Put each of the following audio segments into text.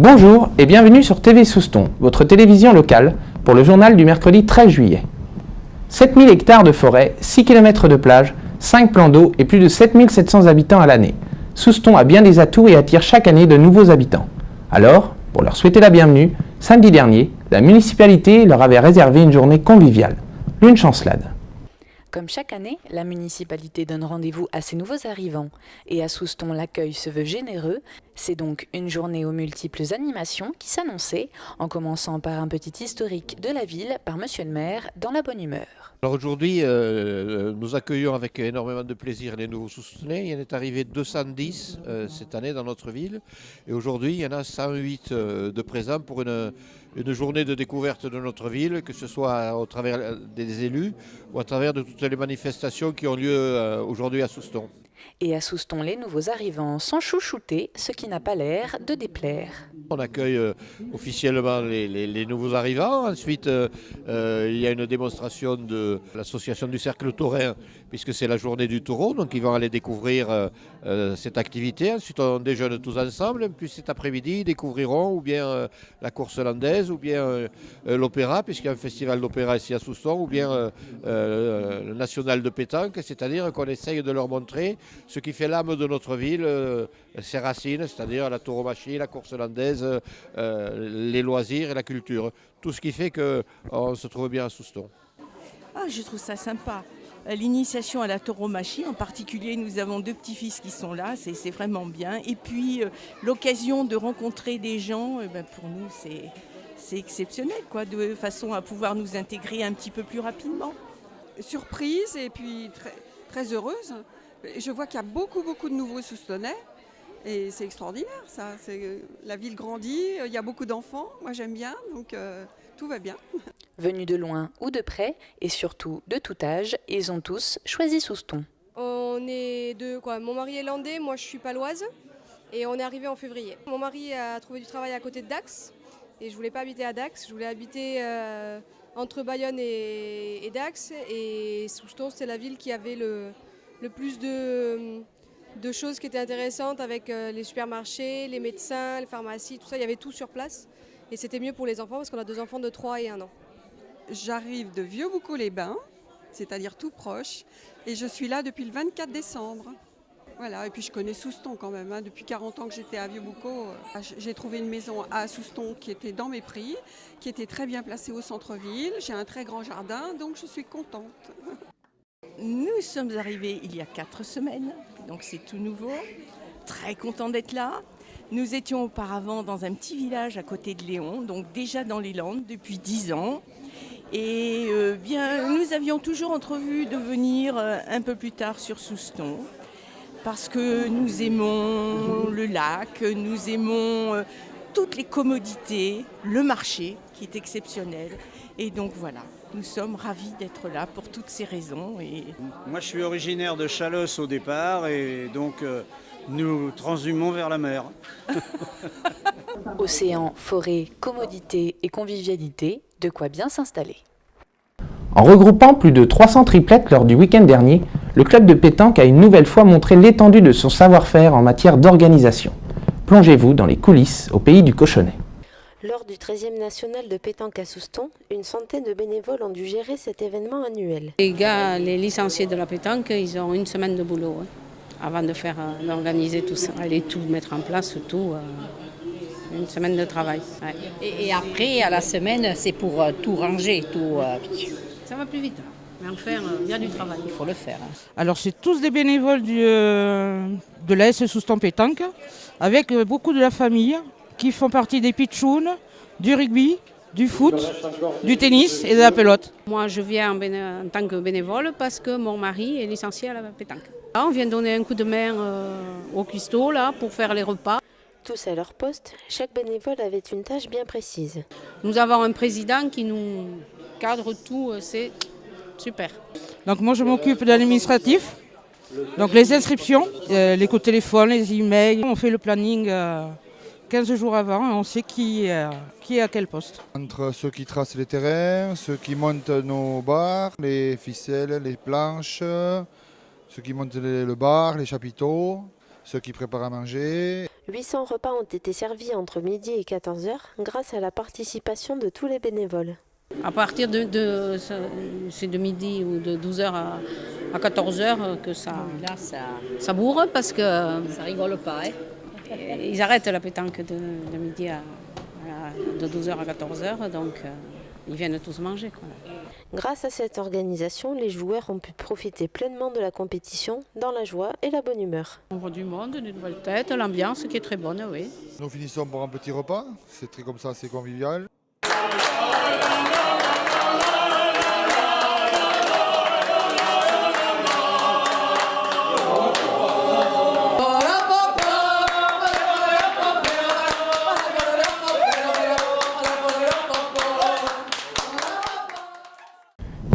Bonjour et bienvenue sur TV Souston, votre télévision locale, pour le journal du mercredi 13 juillet. 7000 hectares de forêt, 6 km de plage, 5 plans d'eau et plus de 7700 habitants à l'année. Souston a bien des atouts et attire chaque année de nouveaux habitants. Alors, pour leur souhaiter la bienvenue, samedi dernier, la municipalité leur avait réservé une journée conviviale, l'une chancelade. Comme chaque année, la municipalité donne rendez-vous à ses nouveaux arrivants et à Souston l'accueil se veut généreux. C'est donc une journée aux multiples animations qui s'annonçaient, en commençant par un petit historique de la ville par monsieur le maire dans la bonne humeur. Alors aujourd'hui, nous accueillons avec énormément de plaisir les nouveaux Soustonnais. Il y en est arrivé 210 cette année dans notre ville. Et aujourd'hui, il y en a 108 de présents pour une journée de découverte de notre ville, que ce soit au travers des élus ou à travers de toutes les manifestations qui ont lieu aujourd'hui à Souston. Et à Souston, les nouveaux arrivants sont chouchoutés, ce qui n'a pas l'air de déplaire. On accueille officiellement les nouveaux arrivants. Ensuite, il y a une démonstration de l'association du Cercle Taurin, puisque c'est la journée du taureau. Donc ils vont aller découvrir cette activité. Ensuite, on déjeune tous ensemble. Puis cet après-midi, ils découvriront ou bien la course landaise, ou bien l'opéra, puisqu'il y a un festival d'opéra ici à Souston, ou bien le national de pétanque. C'est-à-dire qu'on essaye de leur montrer ce qui fait l'âme de notre ville, ses racines, c'est-à-dire la tauromachie, la course landaise, les loisirs et la culture. Tout ce qui fait qu'on se trouve bien à Souston. Ah, je trouve ça sympa. L'initiation à la tauromachie, en particulier, nous avons 2 petits-fils qui sont là, c'est vraiment bien. Et puis, l'occasion de rencontrer des gens, pour nous, c'est exceptionnel, quoi, de façon à pouvoir nous intégrer un petit peu plus rapidement. Surprise et puis très, très heureuse. Je vois qu'il y a beaucoup de nouveaux Soustonnais et c'est extraordinaire ça. La ville grandit, il y a beaucoup d'enfants, moi j'aime bien, donc tout va bien. Venus de loin ou de près, et surtout de tout âge, ils ont tous choisi Souston. On est deux, quoi. Mon mari est landais, moi je suis paloise et on est arrivé en février. Mon mari a trouvé du travail à côté de Dax et je voulais pas habiter à Dax, je voulais habiter entre Bayonne et Dax, et Souston c'était la ville qui avait le plus de choses qui étaient intéressantes, avec les supermarchés, les médecins, les pharmacies, tout ça, il y avait tout sur place. Et c'était mieux pour les enfants parce qu'on a 2 enfants de 3 et 1 an. J'arrive de Vieux-Boucau-les-Bains, c'est-à-dire tout proche, et je suis là depuis le 24 décembre. Voilà, et puis je connais Souston quand même, hein. Depuis 40 ans que j'étais à Vieux-Boucau, j'ai trouvé une maison à Souston qui était dans mes prix, qui était très bien placée au centre-ville. J'ai un très grand jardin, donc je suis contente. Nous sommes arrivés il y a 4 semaines, donc c'est tout nouveau. Très content d'être là. Nous étions auparavant dans un petit village à côté de Léon, donc déjà dans les Landes depuis 10 ans. Et nous avions toujours entrevu de venir un peu plus tard sur Souston, parce que nous aimons le lac, nous aimons toutes les commodités, le marché qui est exceptionnel. Et donc voilà, nous sommes ravis d'être là pour toutes ces raisons. Moi je suis originaire de Chalosse au départ, et donc nous transhumons vers la mer. Océan, forêt, commodité et convivialité, de quoi bien s'installer. En regroupant plus de 300 triplettes lors du week-end dernier, le club de pétanque a une nouvelle fois montré l'étendue de son savoir-faire en matière d'organisation. Plongez-vous dans les coulisses au pays du cochonnet. Lors du 13e national de pétanque à Souston, une centaine de bénévoles ont dû gérer cet événement annuel. Les gars, les licenciés de la pétanque, ils ont une semaine de boulot avant de d'organiser tout ça. Aller tout mettre en place, tout. Une semaine de travail. Ouais. Et après, à la semaine, c'est pour tout ranger, tout. Ça va plus vite. Mais enfin, il y a du travail. Il faut le faire. Alors, c'est tous des bénévoles de l'AS Souston Pétanque, avec beaucoup de la famille, qui font partie des pitchouns, du rugby, du foot, du tennis et de la pelote. Moi, je viens en tant que bénévole parce que mon mari est licencié à la pétanque. Là, on vient donner un coup de main au cuistot là, pour faire les repas. Tous à leur poste, chaque bénévole avait une tâche bien précise. Nous avons un président qui nous cadre tout, c'est super. Donc moi, je m'occupe de l'administratif, donc les inscriptions, les coups de téléphone, les emails. On fait le planning 15 jours avant et on sait qui est à quel poste. Entre ceux qui tracent les terrains, ceux qui montent nos bars, les ficelles, les planches, ceux qui montent le bar, les chapiteaux, ceux qui préparent à manger. 800 repas ont été servis entre midi et 14h grâce à la participation de tous les bénévoles. À partir c'est de midi ou de 12h à 14h que ça bourre parce que ça rigole pas. Ils arrêtent la pétanque de midi de 12h à 14h, donc ils viennent tous manger, quoi. Grâce à cette organisation, les joueurs ont pu profiter pleinement de la compétition dans la joie et la bonne humeur. On voit du monde, une nouvelle tête, l'ambiance qui est très bonne, oui. Nous finissons par un petit repas, c'est très comme ça, c'est convivial.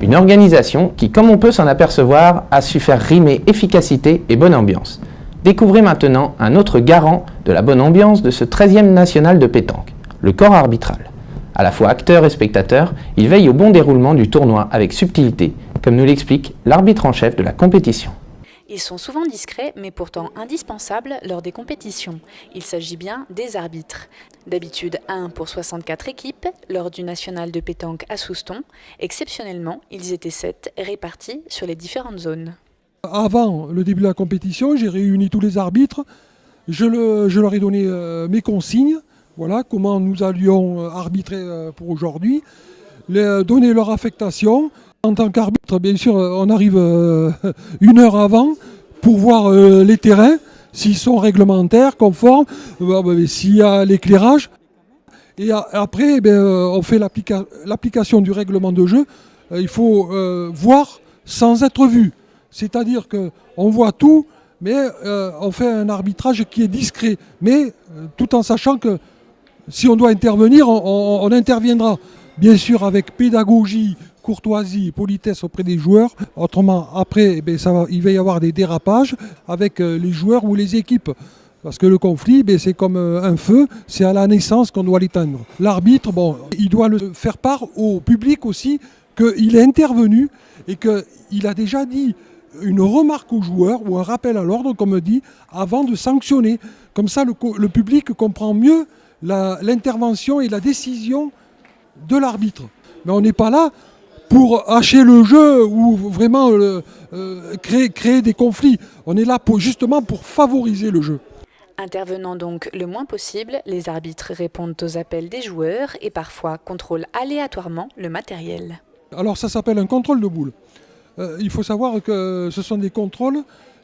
Une organisation qui, comme on peut s'en apercevoir, a su faire rimer efficacité et bonne ambiance. Découvrez maintenant un autre garant de la bonne ambiance de ce 13e national de pétanque, le corps arbitral. À la fois acteur et spectateur, il veille au bon déroulement du tournoi avec subtilité, comme nous l'explique l'arbitre en chef de la compétition. Ils sont souvent discrets, mais pourtant indispensables lors des compétitions. Il s'agit bien des arbitres. D'habitude 1 pour 64 équipes, lors du national de pétanque à Souston, exceptionnellement, ils étaient 7 répartis sur les différentes zones. Avant le début de la compétition, j'ai réuni tous les arbitres, je leur ai donné mes consignes, voilà, comment nous allions arbitrer pour aujourd'hui, donner leur affectation. En tant qu'arbitre, bien sûr, on arrive 1 heure avant pour voir les terrains, s'ils sont réglementaires, conformes, s'il y a l'éclairage. Et après, on fait l'application du règlement de jeu. Il faut voir sans être vu. C'est-à-dire qu'on voit tout, mais on fait un arbitrage qui est discret. Mais tout en sachant que si on doit intervenir, on interviendra. Bien sûr avec pédagogie, courtoisie, politesse auprès des joueurs. Autrement, après, il va y avoir des dérapages avec les joueurs ou les équipes. Parce que le conflit, c'est comme un feu, c'est à la naissance qu'on doit l'éteindre. L'arbitre, il doit le faire part au public aussi qu'il est intervenu et qu'il a déjà dit une remarque aux joueurs ou un rappel à l'ordre, comme on dit, avant de sanctionner. Comme ça, le public comprend mieux l'intervention et la décision de l'arbitre. Mais on n'est pas là pour hacher le jeu ou vraiment créer des conflits. On est là justement pour favoriser le jeu. Intervenant donc le moins possible, les arbitres répondent aux appels des joueurs et parfois contrôlent aléatoirement le matériel. Alors ça s'appelle un contrôle de boule. Il faut savoir que ce sont des contrôles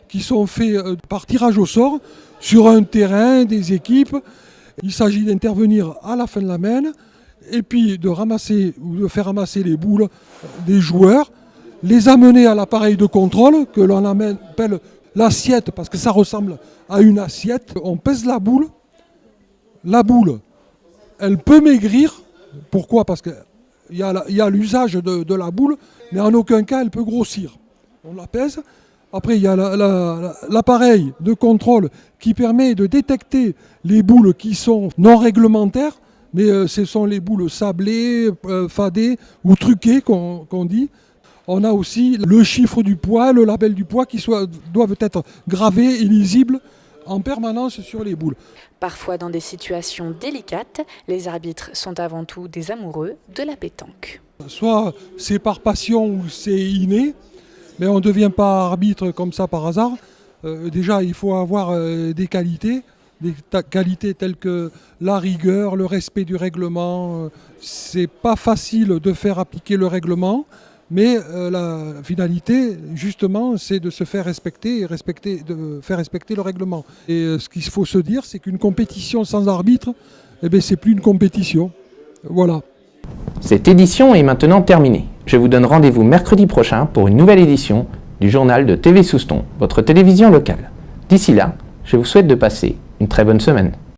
qui sont faits par tirage au sort sur un terrain, des équipes. Il s'agit d'intervenir à la fin de la main et puis de ramasser ou de faire ramasser les boules des joueurs, les amener à l'appareil de contrôle que l'on appelle l'assiette parce que ça ressemble à une assiette. On pèse la boule. La boule, elle peut maigrir. Pourquoi ? Parce qu'il y a l'usage de la boule, mais en aucun cas elle peut grossir. On la pèse. Après, il y a l'appareil de contrôle qui permet de détecter les boules qui sont non réglementaires, mais ce sont les boules sablées, fadées ou truquées qu'on dit. On a aussi le chiffre du poids, le label du poids qui doivent être gravés et lisibles en permanence sur les boules. Parfois dans des situations délicates, les arbitres sont avant tout des amoureux de la pétanque. Soit c'est par passion ou c'est inné, mais on ne devient pas arbitre comme ça par hasard. Déjà, il faut avoir des qualités telles que la rigueur, le respect du règlement. C'est pas facile de faire appliquer le règlement, mais la finalité, justement, c'est de se faire respecter et de faire respecter le règlement. Et ce qu'il faut se dire, c'est qu'une compétition sans arbitre, c'est plus une compétition. Voilà. Cette édition est maintenant terminée. Je vous donne rendez-vous mercredi prochain pour une nouvelle édition du journal de TV Souston, votre télévision locale. D'ici là, je vous souhaite de passer une très bonne semaine.